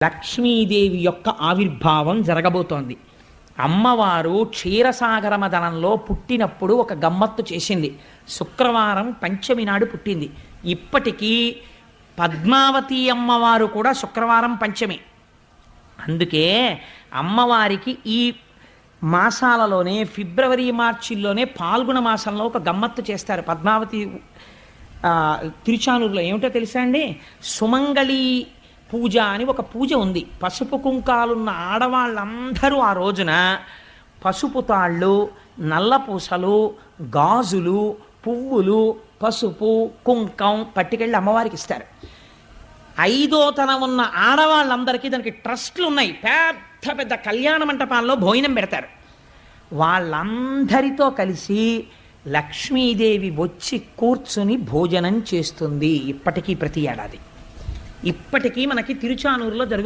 లక్ష్మీదేవి యొక్క ఆవిర్భావం జరగబోతోంది. అమ్మవారు క్షీరసాగర మదనంలో పుట్టినప్పుడు ఒక గమ్మత్తు చేసింది. శుక్రవారం పంచమి నాడు పుట్టింది. ఇప్పటికీ పద్మావతి అమ్మవారు కూడా శుక్రవారం పంచమి. అందుకే అమ్మవారికి ఈ మాసాలలోనే ఫిబ్రవరి మార్చిల్లోనే పాల్గొన మాసంలో ఒక గమ్మత్తు చేస్తారు. పద్మావతి తిరుచానూరులో ఏమిటో తెలుసా అండి? సుమంగళి పూజ అని ఒక పూజ ఉంది. పసుపు కుంకాలున్న ఆడవాళ్ళందరూ ఆ రోజున పసుపు తాళ్ళు, నల్లపూసలు, గాజులు, పువ్వులు, పసుపు కుంకం పట్టుకెళ్ళి అమ్మవారికి ఇస్తారు. 5వ తనం ఉన్న ఆడవాళ్ళందరికీ దానికి ట్రస్ట్లు ఉన్నాయి. పెద్ద పెద్ద కళ్యాణ మంటపాల్లో భోజనం పెడతారు. వాళ్ళందరితో కలిసి లక్ష్మీదేవి వచ్చి కూర్చుని భోజనం చేస్తుంది. ఇప్పటికీ ప్రతి ఏడాది ఇప్పటికీ మనకి తిరుచానూరులో జరుగుతుంది.